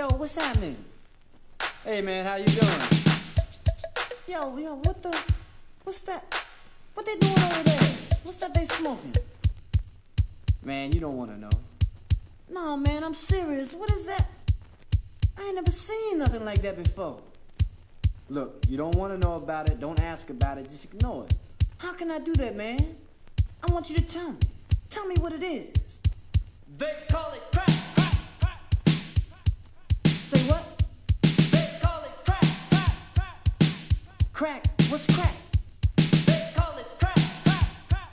Yo, what's happening? Hey man, how you doing? Yo, what's that? What they doing over there? What's that they smoking? Man, you don't want to know. No, man, I'm serious. What is that? I ain't never seen nothing like that before. Look, you don't want to know about it, don't ask about it, just ignore it. How can I do that, man? I want you to tell me. Tell me what it is. They call it crack, crack, crack. Say what? They call it crack, crack, crack. Crack? What's crack? They call it crack, crack, crack.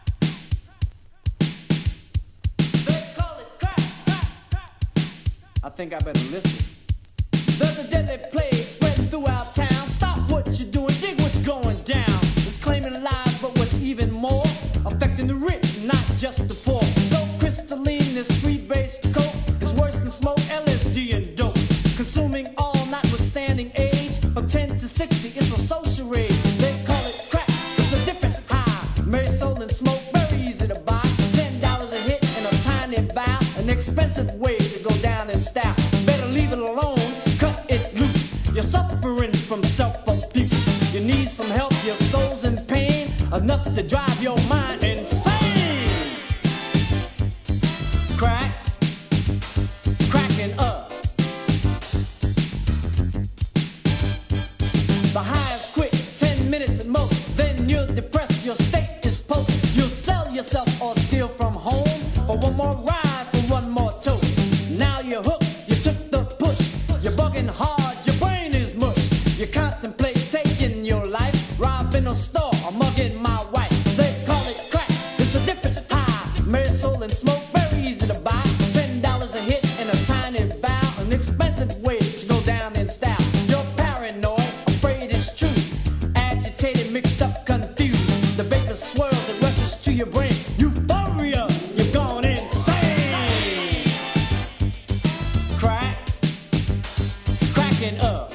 They call it crack, crack, crack. I think I better listen. There's a deadly plague spreading throughout town. Stop what you're doing, dig what's going down. It's claiming lives, but what's even more, affecting the rich, not just the poor. So crystalline, this street-based coke is worse than smoke, LSD, and dope. Consuming all, notwithstanding age, from 10 to 60, it's a social rage. They call it crack, it's a difference high. Mary sold and smoke, very easy to buy. $10 a hit in a tiny vial, an expensive way to go down in style. Better leave it alone, cut it loose. You're suffering from self-abuse. You need some help, your soul's in pain, enough to drive your mind insane. Crack, cracking up. The high is quick, 10 minutes at most. Then you're depressed, your state is post. You'll sell yourself or steal from home for one more ride, for one more toast. Now you're hooked, you took the push. You're bugging hard, your brain is mush. You contemplate taking your life, robbing a store or mugging my wife. They call it crack, it's a difference high. Mary soul and smoke, very easy to buy. $10 a hit in a tiny vial, an expensive way to go down in style. You're paranoid, afraid it's true. Agitated, mixed up, confused. The vapor swirls, it rushes to your brain. Euphoria, you're gone insane. Crack, cracking up.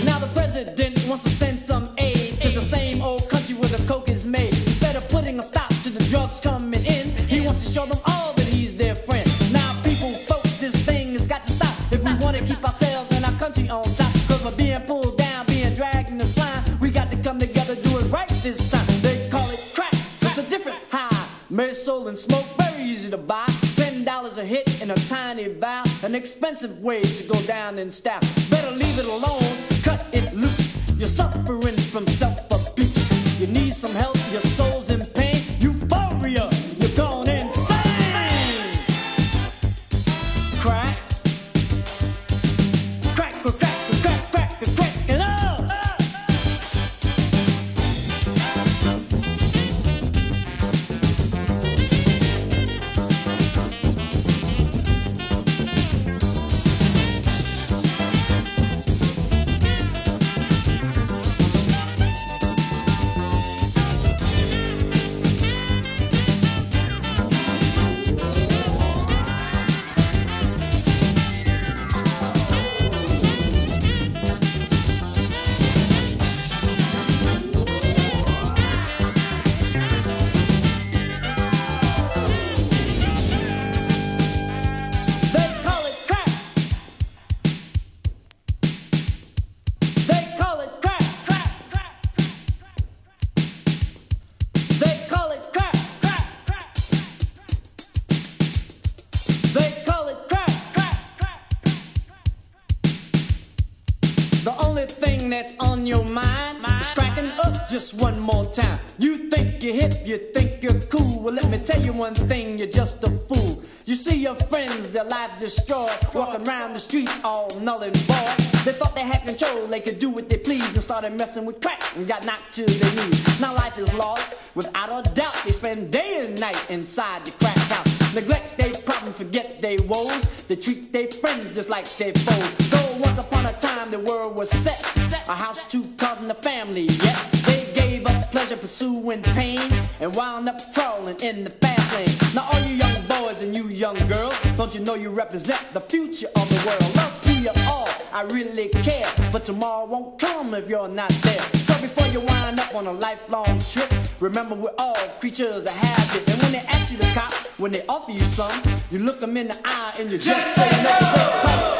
Now the president wants to send some aid to the same old country where the coke is made. Instead of putting a stop to the drugs coming in, he wants to show them all that he's their friend. Now people, folks, this thing has got to stop if we want to keep ourselves and our country on top. Cause we're being pulled down, being dragged in the slime. We got to come together, do it right this time. They call it crack, it's a different high. Mary soul and smoke, very easy to buy. $10 a hit in a tiny vial, an expensive way to go down in style. Better leave it alone, cut it loose. You're suffering from self-abuse. You need some help, your soul's in pain. Euphoria, you're gone insane. Crack, crack, crack, crack, crack, crack, crack, and up. That's on your mind is cracking up just one more time. You think you're hip, you think you're cool. Well, let me tell you one thing, you're just a fool. You see your friends, their lives destroyed, walking around the streets all null and void. They thought they had control, they could do what they pleased, and started messing with crack and got knocked to their knees. Now life is lost, without a doubt. They spend day and night inside the crack house. Neglect their problems, forget their woes. They treat their friends just like their foes. Though once upon a time the world was set, a house, 2 cars and a family, yet they gave up pleasure pursuing pain and wound up crawling in the fast lane. Now all you young boys and you young girls, don't you know you represent the future of the world? Love to you all, I really care, but tomorrow won't come if you're not there. So before you wind up on a lifelong trip, Remember, we're all creatures of habit. And when they ask you to cop, when they offer you some, you look them in the eye and you just say no.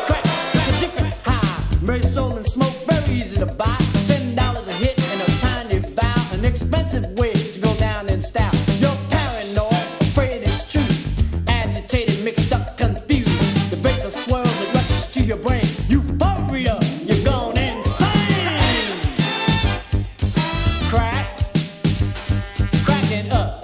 Crack, it's a different high. Mary soul and smoke, very easy to buy. $10 a hit and a tiny vial. An expensive way to go down in style. You're paranoid, afraid it's true. Agitated, mixed up, confused. The breaker swirls, it rushes to your brain. Euphoria, you're gone insane. Cracking up.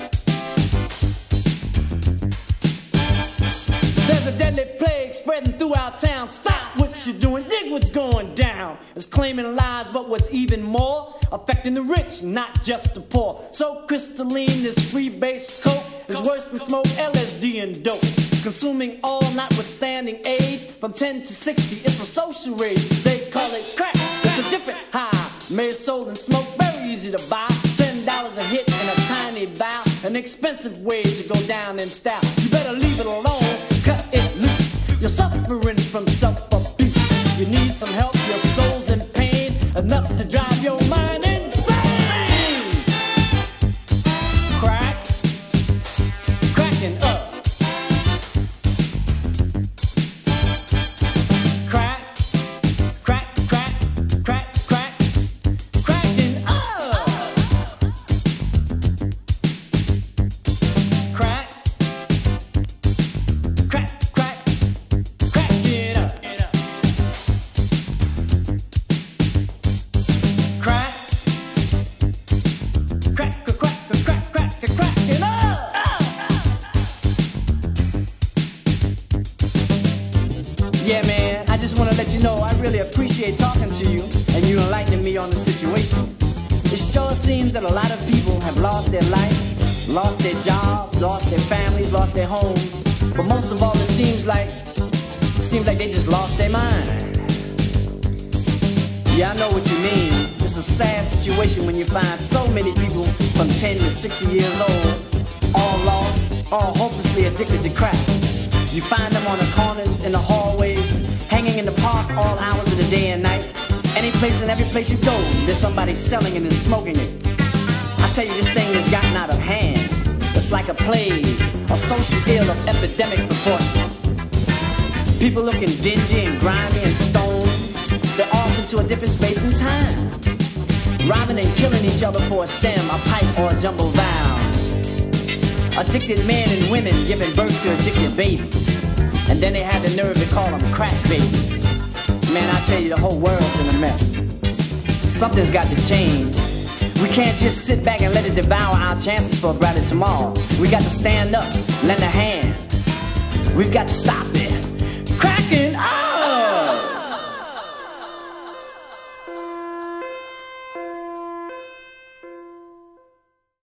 There's a deadly plague spreading throughout town. Stop what you're doing, dig what's going down. It's claiming lives, but what's even more, affecting the rich, not just the poor. So crystalline, this free-based coke is worse than smoke, LSD, and dope. Consuming all, notwithstanding age, from 10 to 60, it's a social rage. They call it crack, it's a different high. Made, sold, and smoked, very easy to buy. $10 a hit and a tiny vial. An expensive way to go down in style. You better leave it alone, cut it loose. You're suffering from self-abuse. You need some help, your soul's in pain, enough to drive your mind insane. Cracking up. Cracking up. Yeah, man, I just want to let you know I really appreciate talking to you and you enlightening me on the situation. It sure seems that a lot of people have lost their life, lost their jobs, lost their families, lost their homes. But most of all, it seems like they just lost their mind. Yeah, I know what you mean. It's a sad situation when you find so many people from 10 to 60 years old, all lost, all hopelessly addicted to crack. You find them on the corners, in the hallways, hanging in the parks all hours of the day and night. Any place and every place you go, there's somebody selling it and smoking it. I tell you, this thing has gotten out of hand. It's like a plague, a social ill of epidemic proportion. People looking dingy and grimy and stoned. They're off into a different space and time, robbing and killing each other for a stem, a pipe, or a jumble valve. Addicted men and women giving birth to addicted babies. And then they have the nerve to call them crack babies. Man, I tell you, the whole world's in a mess. Something's got to change. We can't just sit back and let it devour our chances for a brighter tomorrow. We got to stand up, lend a hand. We've got to stop it.